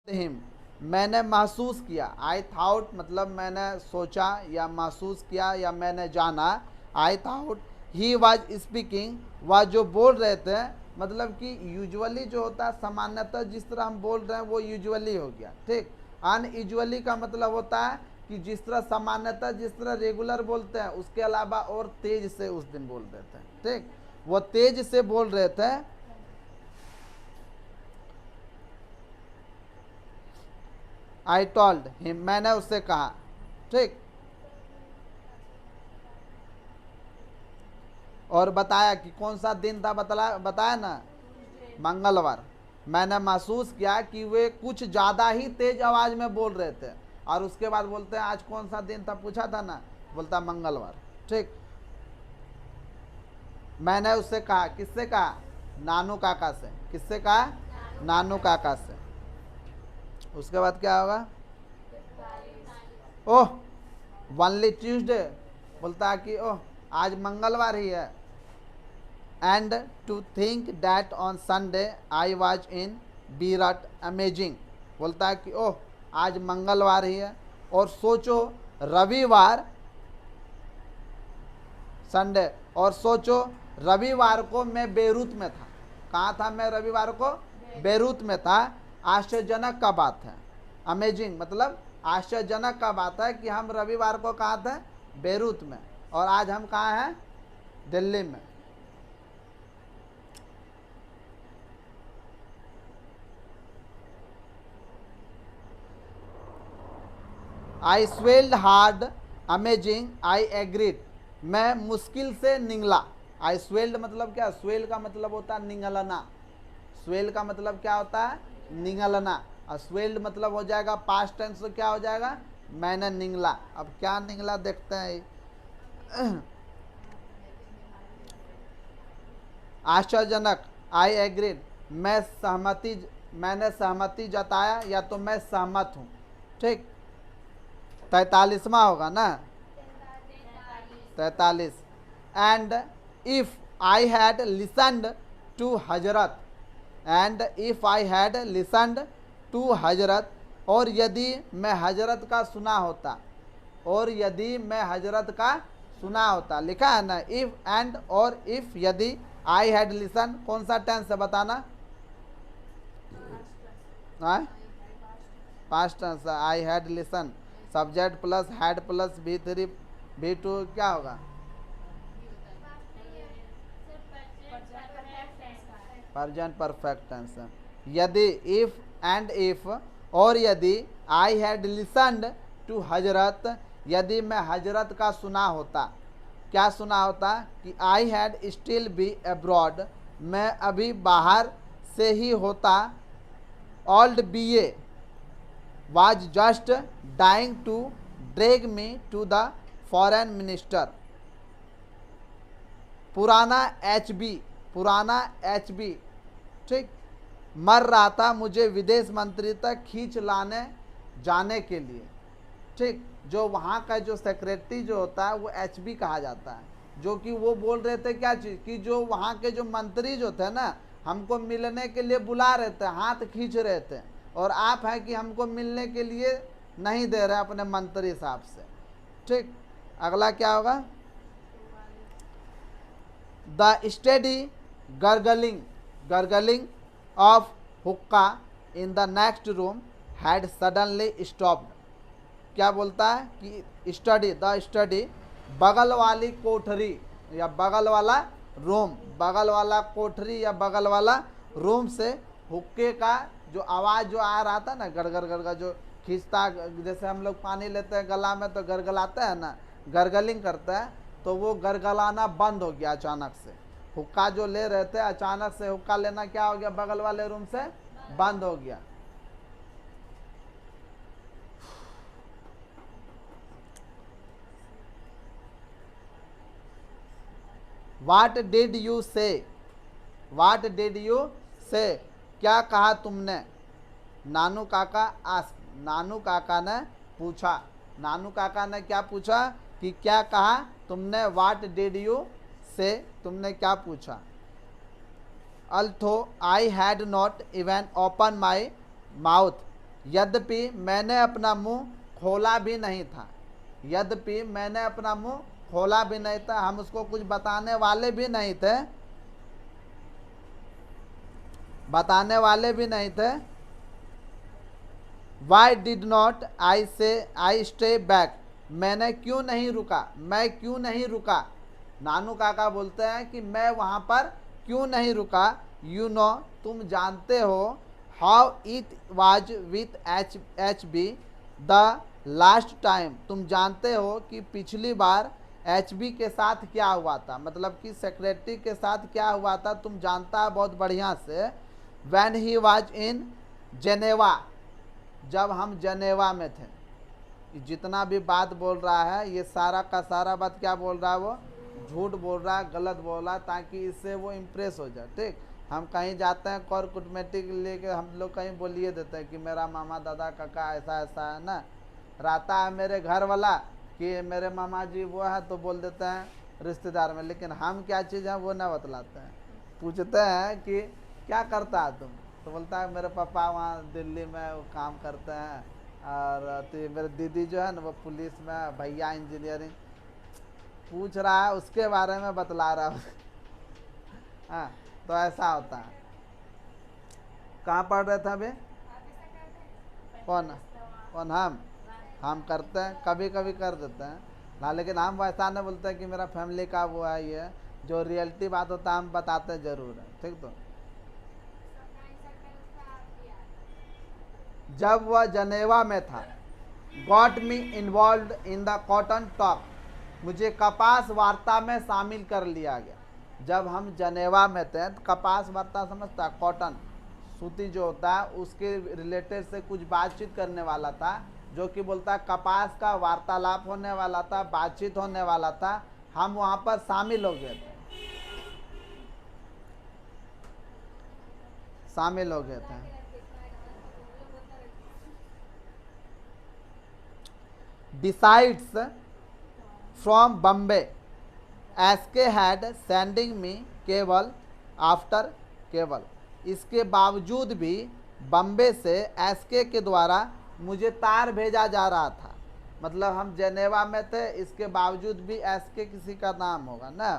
Him, मैंने महसूस किया। आई थाउट मतलब मैंने सोचा या महसूस किया या मैंने जाना। आई थाउट ही वाज स्पीकिंग, वह जो बोल रहे थे, मतलब कि यूजुअली जो होता है सामान्यतः जिस तरह हम बोल रहे हैं वो यूजुअली हो गया, ठीक। अनयूजुअली का मतलब होता है कि जिस तरह सामान्यतः जिस तरह रेगुलर बोलते हैं उसके अलावा और तेज से उस दिन बोल रहे थे, ठीक। वो तेज से बोल रहे थे। आई टोल्ड हिम, मैंने उससे कहा, ठीक। और बताया कि कौन सा दिन था, बताया ना, मंगलवार। मैंने महसूस किया कि वे कुछ ज़्यादा ही तेज आवाज़ में बोल रहे थे। और उसके बाद बोलते हैं आज कौन सा दिन था, पूछा था ना, बोलता मंगलवार, ठीक। मैंने उससे कहा, किससे कहा, नानू काका से। किससे कहा, नानू काका से। उसके बाद क्या होगा, ओह वनली ट्यूसडे, बोलता है कि ओह आज मंगलवार ही है। And to think that on Sunday I was in Beirut, amazing. बोलता है कि ओह आज मंगलवार ही है, और सोचो रविवार, संडे, और सोचो रविवार को मैं बेरूत में था। कहाँ था मैं रविवार को, बेरूत में था। आश्चर्यजनक का बात है, अमेजिंग मतलब आश्चर्यजनक का बात है कि हम रविवार को कहाँ थे, बेरूत में, और आज हम कहाँ हैं, दिल्ली में। I swelled hard, amazing, I agreed, मैं मुश्किल से निगला। आई स्वेल्ड मतलब क्या, स्वेल का मतलब होता है निगलना। स्वेल का मतलब क्या होता है, निगलना। और स्वेल्ड मतलब हो जाएगा पास्ट टेंस, तो क्या हो जाएगा, मैंने निगला। अब क्या निगला देखते हैं। आश्चर्यजनक, आई एग्रीड, मैंने सहमति जताया, या तो मैं सहमत हूँ, ठीक। 43वां होगा ना, 43। And if I had listened to Hazrat, and if I had listened to Hazrat, और यदि मैं हजरत का सुना होता, और यदि मैं हजरत का सुना होता, लिखा है ना, इफ एंड और इफ, यदि, आई हैड लिसन, कौन सा टेंस है बताना, past tense. I had listen, subject plus had plus V3 V2 क्या होगा, प्रेजेंट परफेक्ट टेंस। यदि, इफ एंड इफ, और यदि, आई हैड लिसनड टू हजरत, यदि मैं हजरत का सुना होता, क्या सुना होता, कि I had still be abroad, मैं अभी बाहर से ही होता। Old BA was just dying to drag me to the foreign minister, पुराना HB, ठीक, मर रहा था मुझे विदेश मंत्री तक खींच लाने जाने के लिए, ठीक। जो वहाँ का जो सेक्रेटरी जो होता है वो HB कहा जाता है, जो कि वो बोल रहे थे क्या चीज़, कि जो वहाँ के जो मंत्री जो थे ना, हमको मिलने के लिए बुला रहे थे, हाथ खींच रहे थे, और आप हैं कि हमको मिलने के लिए नहीं दे रहे अपने मंत्री साहब से, ठीक। अगला क्या होगा, द स्टेडी गर्गलिंग ऑफ हुक्का in the next room had suddenly stopped. क्या बोलता है कि स्टडी, बगल वाली कोठरी या बगल वाला रूम, बगल वाला कोठरी या बगल वाला रूम से हुक्के का जो आवाज़ जो आ रहा था ना, गड़गड़ गड़गड़ जो खींचता, जैसे हम लोग पानी लेते हैं गला में तो गड़गड़ाता है ना, गरगलिंग करता है, तो वो गरगलाना बंद हो गया अचानक से। हुक्का जो ले रहे थे, अचानक से हुक्का लेना क्या हो गया, बगल वाले रूम से बंद हो गया। वाट डिड यू से, क्या कहा तुमने, नानू काका ने पूछा। नानू काका ने क्या पूछा, कि क्या कहा तुमने, वाट डिड यू से, तुमने क्या पूछा। अल्थो I had not even open my mouth, यद्यपि मैंने अपना मुंह खोला भी नहीं था, यद्यपि मैंने अपना मुंह खोला भी नहीं था, हम उसको कुछ बताने वाले भी नहीं थे, बताने वाले भी नहीं थे। Why did not I stay back, मैंने क्यों नहीं रुका, मैं क्यों नहीं रुका। नानू काका बोलते हैं कि मैं वहाँ पर क्यों नहीं रुका। यू नो, तुम जानते हो, how it was with H be the last time, तुम जानते हो कि पिछली बार एच बी के साथ क्या हुआ था, मतलब कि सेक्रेटरी के साथ क्या हुआ था, तुम जानता है बहुत बढ़िया से। When he was in Geneva, जब हम जनेवा में थे। जितना भी बात बोल रहा है ये सारा का सारा बात क्या बोल रहा है, वो झूठ बोल रहा है, गलत बोल रहा है, ताकि इससे वो इम्प्रेस हो जाए। ठीक, हम कहीं जाते हैं कॉर कुटमेटिक लेके, हम लोग कहीं बोलिए देते हैं कि मेरा मामा दादा काका ऐसा ऐसा है ना, रहता है मेरे घर वाला कि मेरे मामा जी वो है, तो बोल देते हैं रिश्तेदार में, लेकिन हम क्या चीज़ है वो ना बतलाते हैं। पूछते हैं कि क्या करता है तुम, तो बोलता है मेरे पापा वहाँ दिल्ली में वो काम करते हैं, और तो मेरे दीदी जो है ना वो पुलिस में, भैया इंजीनियरिंग। पूछ रहा है उसके बारे में बतला रहा है। हाँ, तो ऐसा होता है। कहाँ पढ़ रहे थे अभी? कौन कौन? हम करते हैं, कभी कभी कर देते हैं ना, लेकिन हम वैसा नहीं बोलते हैं कि मेरा फैमिली का वो है, ये जो रियलिटी बात होता है हम बताते जरूर है। ठीक, तो जब वह जनेवा में था, got me involve in the cotton talk, मुझे कपास वार्ता में शामिल कर लिया गया। जब हम जनेवा में थे तो कपास वार्ता समझता, कॉटन सूती जो होता है उसके रिलेटेड से कुछ बातचीत करने वाला था, जो कि बोलता कपास का वार्तालाप होने वाला था, बातचीत होने वाला था, हम वहाँ पर शामिल हो गए थे, शामिल हो गए थे। Besides, from Bombay, SK had sending me cable after cable, इसके बावजूद भी बम्बे से एसके के द्वारा मुझे तार भेजा जा रहा था। मतलब हम जेनेवा में थे, इसके बावजूद भी एसके किसी का नाम होगा ना,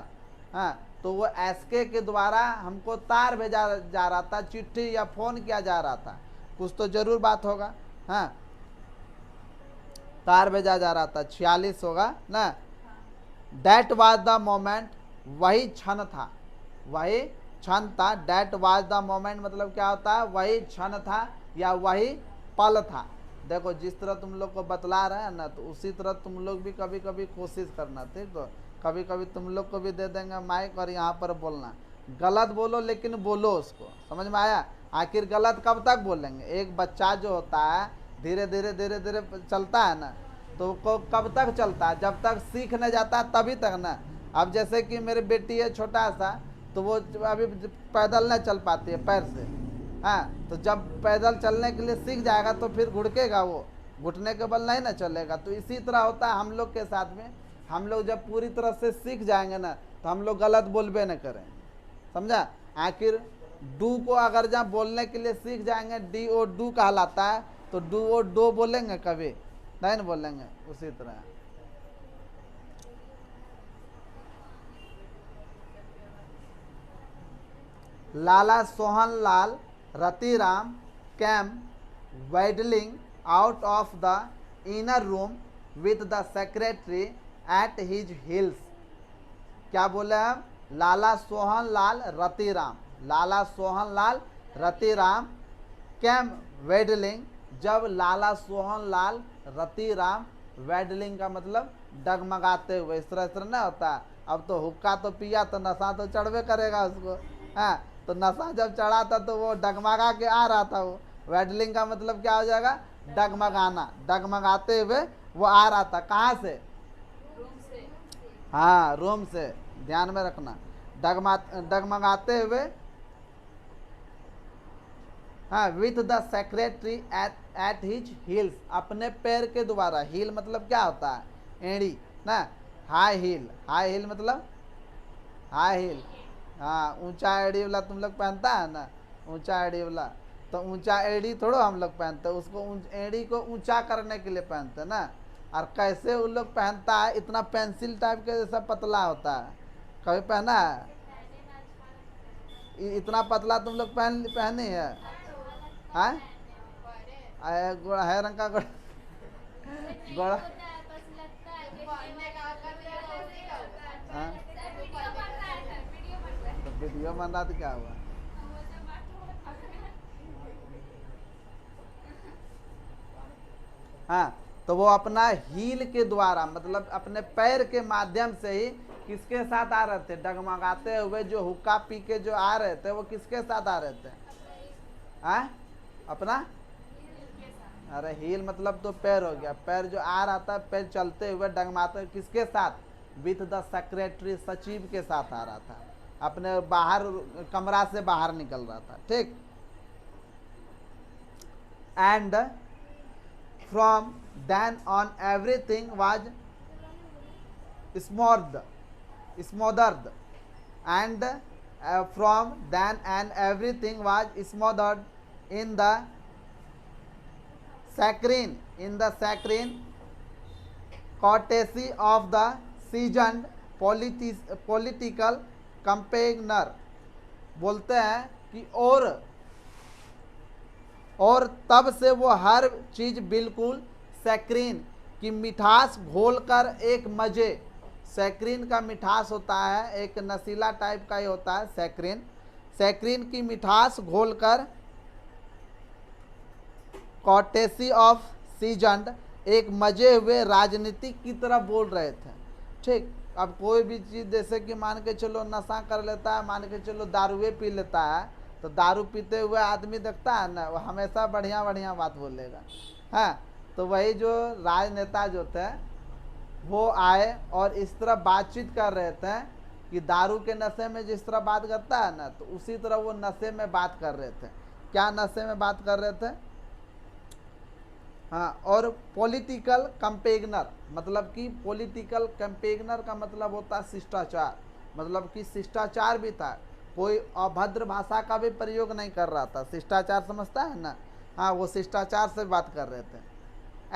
हाँ, तो वो एसके के द्वारा हमको तार भेजा जा रहा था, चिट्ठी या फ़ोन किया जा रहा था, कुछ तो ज़रूर बात होगा। हाँ, तार भेजा जा रहा था, 46 होगा ना। दैट वाज द मोमेंट, वही क्षण था, वही क्षण था। डैट वाज द मोमेंट मतलब क्या होता है, वही क्षण था या वही पल था। देखो जिस तरह तुम लोग को बतला रहे हैं ना, तो उसी तरह तुम लोग भी कभी कभी कोशिश करना। ठीक, तो कभी कभी तुम लोग को भी दे देंगे माइक और यहाँ पर बोलना, गलत बोलो लेकिन बोलो उसको, समझ में आया। आखिर गलत कब तक बोलेंगे, एक बच्चा जो होता है धीरे धीरे धीरे धीरे चलता है ना, तो को कब तक चलता है, जब तक सीख न जाता है तभी तक ना। अब जैसे कि मेरी बेटी है छोटा सा, तो वो अभी पैदल न चल पाती है पैर से, हाँ, तो जब पैदल चलने के लिए सीख जाएगा तो फिर घुड़केगा, वो घुटने के बल नहीं ना चलेगा। तो इसी तरह होता है हम लोग के साथ में, हम लोग जब पूरी तरह से सीख जाएंगे ना, तो हम लोग गलत बोलबे न करेंगे, समझा। आखिर डू को अगर जहाँ बोलने के लिए सीख जाएंगे, डी ओ डू कहलाता है, तो डू ओ डो बोलेंगे कभी नहीं बोलेंगे। उसी तरह Lala Sohan Lal Ratiram came waddling out of the inner room with the secretary at his heels। क्या बोले हम, लाला सोहन लाल रतिराम, लाला सोहन लाल रतिराम कैम वेडलिंग, जब लाला सोहन लाल रतिराम, वेडलिंग का मतलब डगमगाते हुए, इस तरह ना होता है। अब तो हुक्का तो पिया तो नशा तो चढ़वे करेगा उसको, हाँ, तो नशा जब चढ़ा था तो वो डगमगा के आ रहा था। वो वेडलिंग का मतलब क्या हो जाएगा, डगमगाना, डगमगाते हुए वो आ रहा था। कहाँ से, रूम से, हाँ रूम से, ध्यान में रखना, डगमगाते हुए, हाँ, with the secretary at his heels, अपने पैर के द्वारा। हील मतलब क्या होता है, एड़ी ना, हाई हील, हाई हील मतलब हाई हील, हाँ, ऊंचा एड़ी वाला तुम लोग पहनता है ना, ऊंचा एड़ी वाला, तो ऊंचा एड़ी थोड़ो हम लोग पहनते, उसको एड़ी को ऊंचा करने के लिए पहनते ना। और कैसे उन लोग पहनता है, इतना पेंसिल टाइप के जैसा पतला होता है, कभी पहना है? इतना पतला तुम लोग पहने है? हाँ, गोड़ा है रंग का गोड़ा। हाँ? तो वीडियो बन रहा तो क्या हुआ? हाँ, तो वो अपना हील के द्वारा, मतलब अपने पैर के माध्यम से ही किसके साथ आ रहे थे? डगमगाते हुए जो हुक्का पी के जो आ रहे थे, वो किसके साथ आ रहे थे? हाँ, अपना, अरे हील मतलब तो पैर हो गया, पैर जो आ रहा था, पैर चलते हुए डगमाते हुए किसके साथ? विथ द सेक्रेटरी, सचिव के साथ आ रहा था, अपने बाहर कमरा से बाहर निकल रहा था, ठीक। And from then on everything was smothered and from then and everything was smothered in the saccharine courtesy of the seasoned political campaigner। बोलते हैं कि और तब से वो हर चीज बिल्कुल सैक्रीन की मिठास घोलकर एक मजे, सैक्रीन का मिठास होता है, एक नशीला टाइप का ही होता है सैक्रीन की मिठास घोलकर कॉटेसी ऑफ सीजंड, एक मजे हुए राजनीतिक की तरह बोल रहे थे, ठीक। अब कोई भी चीज़ जैसे कि मान के चलो नशा कर लेता है, मान के चलो दारुए पी लेता है, तो दारू पीते हुए आदमी देखता है ना, वो हमेशा बढ़िया बढ़िया बात बोलेगा। हाँ, तो वही जो राजनेता जो थे वो आए और इस तरह बातचीत कर रहे थे कि दारू के नशे में जिस तरह बात करता है ना, तो उसी तरह वो नशे में बात कर रहे थे। क्या नशे में बात कर रहे थे? हाँ, और पॉलिटिकल कंपेगनर, मतलब कि पॉलिटिकल कंपेगनर का मतलब होता है शिष्टाचार, मतलब कि शिष्टाचार भी था, कोई अभद्र भाषा का भी प्रयोग नहीं कर रहा था, शिष्टाचार समझता है ना। हाँ, वो शिष्टाचार से बात कर रहे थे।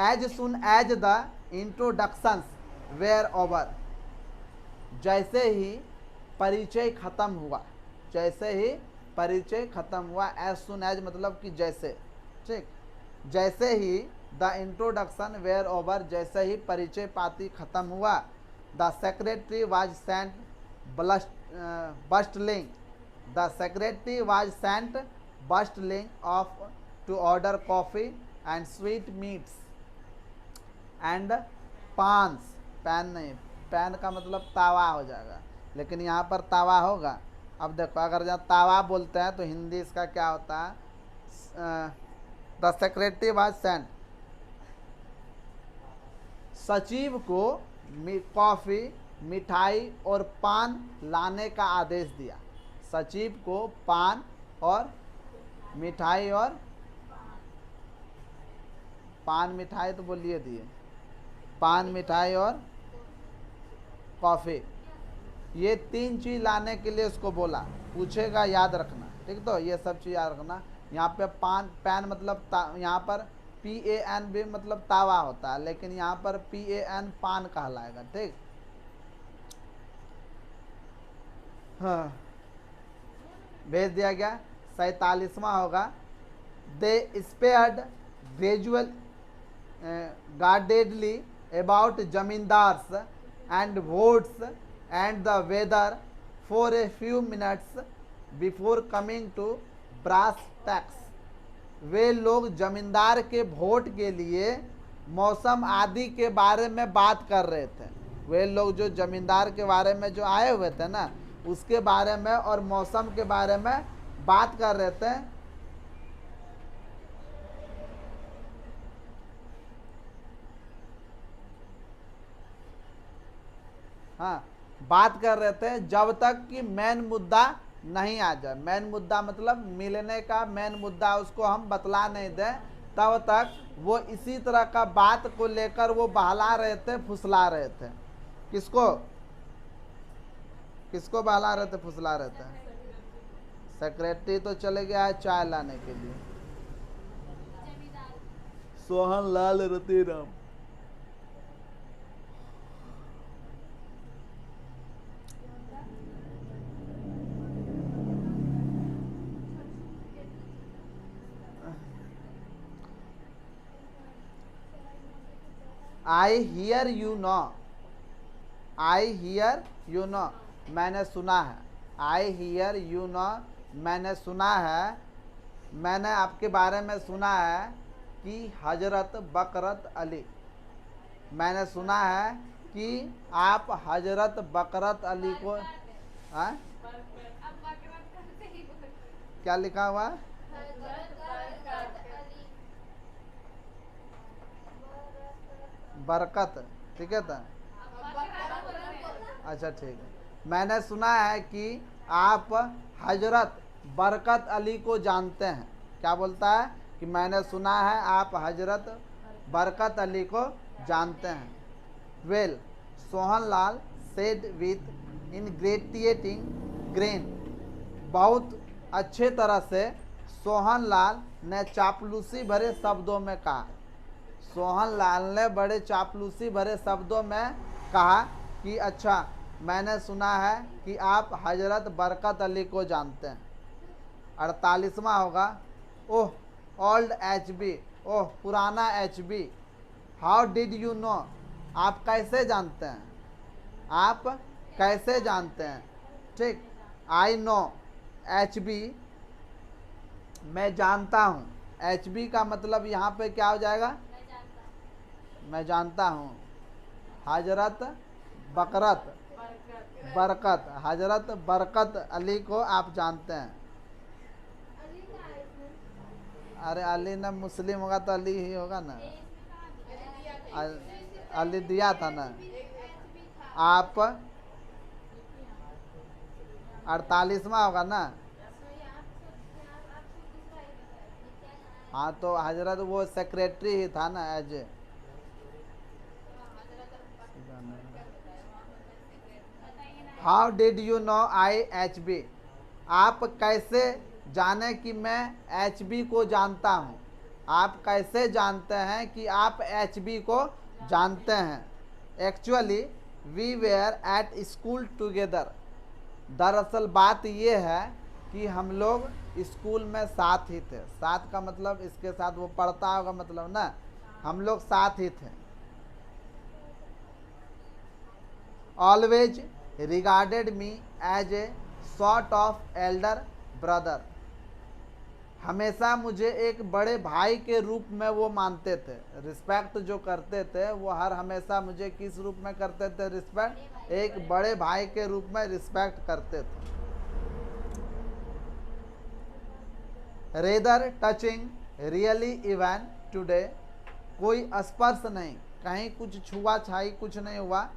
As soon as the introductions were over, जैसे ही परिचय खत्म हुआ, जैसे ही परिचय खत्म हुआ, एज सुन एज मतलब कि जैसे, ठीक, जैसे ही द इंट्रोडक्शन वेयर ओवर, जैसे ही परिचय पाती खत्म हुआ, the secretary was sent bustling, the secretary was sent bustling off to order coffee and sweetmeats and pans, pan नहीं, पैन का मतलब तावा हो जाएगा, लेकिन यहाँ पर तावा होगा। अब देखो, अगर जहाँ तावा बोलते हैं तो हिंदी इसका क्या होता है? द सेक्रेटरी वाज सेंट, सचिव को कॉफ़ी, मिठाई और पान लाने का आदेश दिया। सचिव को पान और मिठाई, और पान मिठाई तो बोलिए दिए, पान मिठाई और कॉफ़ी, ये 3 चीज़ लाने के लिए उसको बोला। पूछेगा, याद रखना, ठीक। तो ये सब चीज़ याद रखना। यहाँ पे पैन मतलब यहाँ पर PAN भी मतलब तावा होता है, लेकिन यहाँ पर PAN पान कहलाएगा, ठीक। हाँ, भेज दिया गया। 47वां होगा, they spared gradual guardedly about zamindars and votes and the weather for a few minutes before coming to brass tacks। वे लोग जमींदार के वोट के लिए मौसम आदि के बारे में बात कर रहे थे। वे लोग जो जमींदार के बारे में जो आए हुए थे ना, उसके बारे में और मौसम के बारे में बात कर रहे थे। हाँ, बात कर रहे थे जब तक कि मेन मुद्दा नहीं आ जाए। मेन मुद्दा मतलब मिलने का मेन मुद्दा उसको हम बतला नहीं दें, तब तक वो इसी तरह का बात को लेकर वो बहला रहे थे, फुसला रहे थे। किसको किसको बहला रहे थे, फुसला रहे थे? सेक्रेटरी तो चले गया है चाय लाने के लिए, Sohan Lal Ratiram. I hear you know, I hear you know, मैंने सुना है। आई हियर यू नो, मैंने सुना है, मैंने आपके बारे में सुना है कि हजरत बकरत अली, मैंने सुना है कि आप हजरत बकरत अली को, हाँ क्या लिखा हुआ है? बरकत, ठीक है था। अच्छा ठीक है, मैंने सुना है कि आप हजरत बरकत अली को जानते हैं। क्या बोलता है कि मैंने सुना है आप हजरत बरकत अली को जानते हैं। Well, Sohanlal said with ingratiating grin, बहुत अच्छे तरह से सोहनलाल ने चापलूसी भरे शब्दों में कहा। सोहनलाल ने बड़े चापलूसी भरे शब्दों में कहा कि अच्छा, मैंने सुना है कि आप हजरत बरकत अली को जानते हैं। 48वां होगा, ओह ओल्ड एच बी, ओह पुराना H B, how did you know, आप कैसे जानते हैं, आप कैसे जानते हैं। ठीक, आई नो, एच बी, मैं जानता हूँ। एच बी का मतलब यहाँ पे क्या हो जाएगा? मैं जानता हूँ। हजरत बकरत बरकत, हजरत बरकत अली को आप जानते हैं। अरे अली ना मुस्लिम होगा तो अली ही होगा ना, अली दिया था ना। आप 48वां होगा ना। हाँ तो हजरत वो सेक्रेटरी ही था ना, as a. How did you know I H B, आप कैसे जाने कि मैं एच बी को जानता हूँ। आप कैसे जानते हैं कि आप एच बी को जानते हैं। Actually we were at school together, दरअसल बात ये है कि हम लोग स्कूल में साथ ही थे। साथ का मतलब इसके साथ वो पढ़ता होगा मतलब ना, हम लोग साथ ही थे। Always regarded me as a sort of elder brother, हमेशा मुझे एक बड़े भाई के रूप में वो मानते थे। रिस्पेक्ट जो करते थे वो हर हमेशा मुझे किस रूप में करते थे? रिस्पेक्ट, एक बड़े भाई के रूप में रिस्पेक्ट करते थे। Rather touching really even today, कोई स्पर्श नहीं, कहीं कुछ छुआ छाई कुछ नहीं हुआ।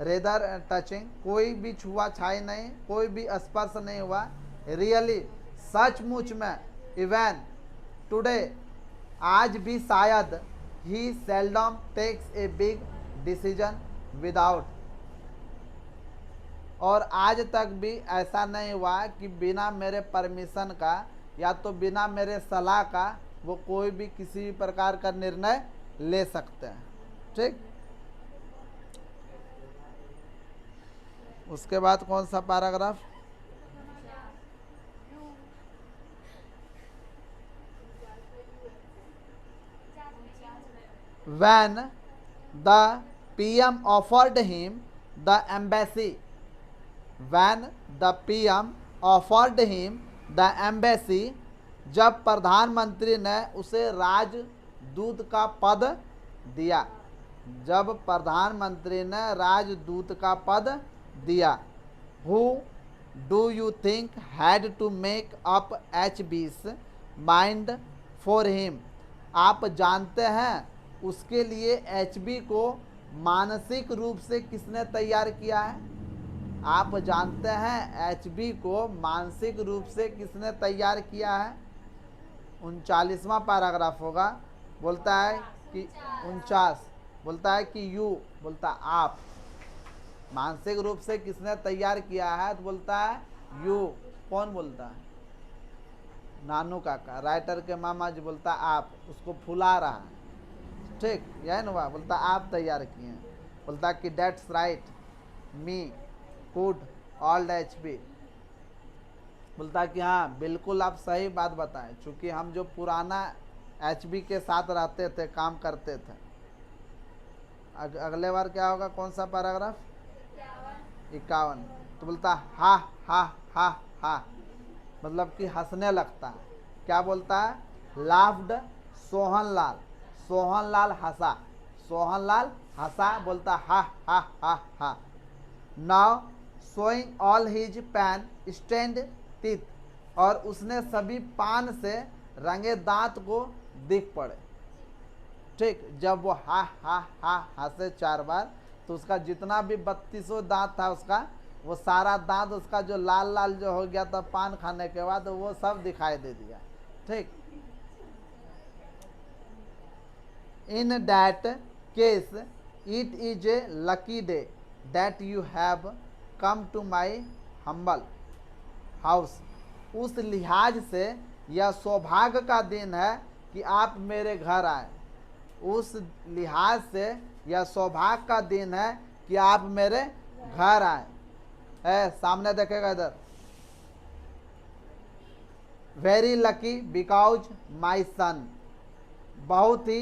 रेदर टचिंग, कोई भी छुआ छाई नहीं, कोई भी स्पर्श नहीं हुआ। रियली, सचमुच में। इवन टुडे, आज भी शायद। He seldom takes a big decision without, और आज तक भी ऐसा नहीं हुआ कि बिना मेरे परमिशन का या तो बिना मेरे सलाह का वो कोई भी किसी भी प्रकार का निर्णय ले सकते हैं। ठीक, उसके बाद कौन सा paragraph? When the PM offered him the embassy, when the PM offered him the embassy, जब प्रधानमंत्री ने उसे राजदूत का पद दिया, जब प्रधानमंत्री ने राजदूत का पद दिया। Who do you think had to make up HB's mind for him, आप जानते हैं उसके लिए HB को मानसिक रूप से किसने तैयार किया है? आप जानते हैं HB को मानसिक रूप से किसने तैयार किया है? 39वां पैराग्राफ होगा। बोलता है कि 49, बोलता है कि यू, बोलता आप, मानसिक रूप से किसने तैयार किया है? तो बोलता है यू। कौन बोलता है? नानू काका। राइटर के मामा जी बोलता आप, उसको फुला रहा है, ठीक, यही ना हुआ, बोलता आप तैयार किए हैं। बोलता कि that's right me could old HP। बोलता कि हाँ बिल्कुल आप सही बात बताएं, चूँकि हम जो पुराना HP के साथ रहते थे, काम करते थे। अगले बार क्या होगा, कौन सा पैराग्राफ, 51। तो बोलता हा हा हा हा, मतलब कि हंसने लगता है। क्या बोलता है, लाफ्ड सोहनलाल, सोहनलाल हंसा, सोहनलाल हंसा, बोलता हा हा हा हा। Now showing all his pen stand teeth, और उसने सभी पान से रंगे दांत को दिख पड़े, ठीक। जब वो हा हा हा हंसे 4 बार, तो उसका जितना भी 32 दांत था उसका, वो सारा दांत उसका जो लाल लाल जो हो गया था पान खाने के बाद, वो सब दिखाई दे दिया, ठीक। In that case it is a lucky day that you have come to my humble house. उस लिहाज से यह सौभाग्य का दिन है कि आप मेरे घर आए। उस लिहाज से यह सौभाग्य का दिन है कि आप मेरे घर आए। सामने देखेगा इधर, वेरी लकी बिकॉज माई सन, बहुत ही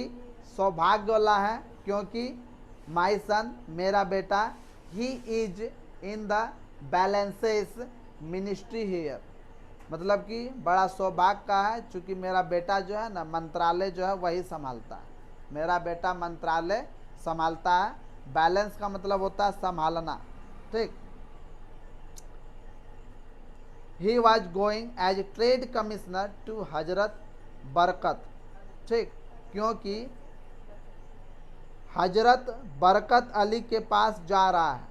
सौभाग्य वाला है क्योंकि माई सन, मेरा बेटा, he is in the balances ministry here, मतलब कि बड़ा सौभाग्य का है चूँकि मेरा बेटा जो है ना मंत्रालय जो है वही संभालता है। मेरा बेटा मंत्रालय संभालता है। बैलेंस का मतलब होता है संभालना, ठीक। He was going as trade commissioner to Hazrat Barkat, ठीक, क्योंकि हजरत बरकत अली के पास जा रहा है,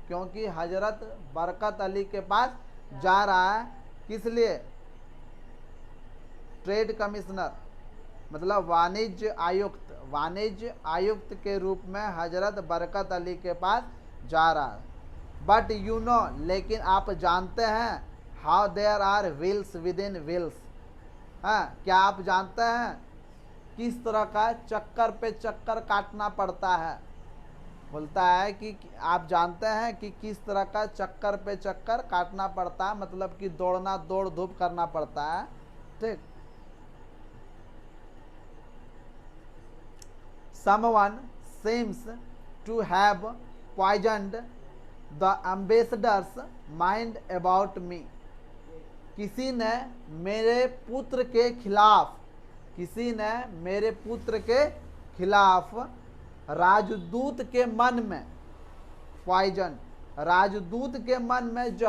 क्योंकि हजरत बरकत अली के पास जा रहा है। किस लिए, ट्रेड कमिश्नर मतलब वाणिज्य आयुक्त, वाणिज्य आयुक्त के रूप में हजरत बरकत अली के पास जा रहा है। बट यू नो, लेकिन आप जानते हैं, how there are wheels within wheels, हाँ, क्या आप जानते हैं किस तरह का चक्कर पे चक्कर काटना पड़ता है। बोलता है कि आप जानते हैं कि किस तरह का चक्कर पे चक्कर काटना पड़ता है, मतलब कि दौड़ना, दौड़ धूप करना पड़ता है, ठीक। Someone seems to have poisoned the ambassador's mind about me, किसी ने मेरे पुत्र के खिलाफ, किसी ने मेरे पुत्र के खिलाफ राजदूत के मन में, पॉइजन, राजदूत के मन में जो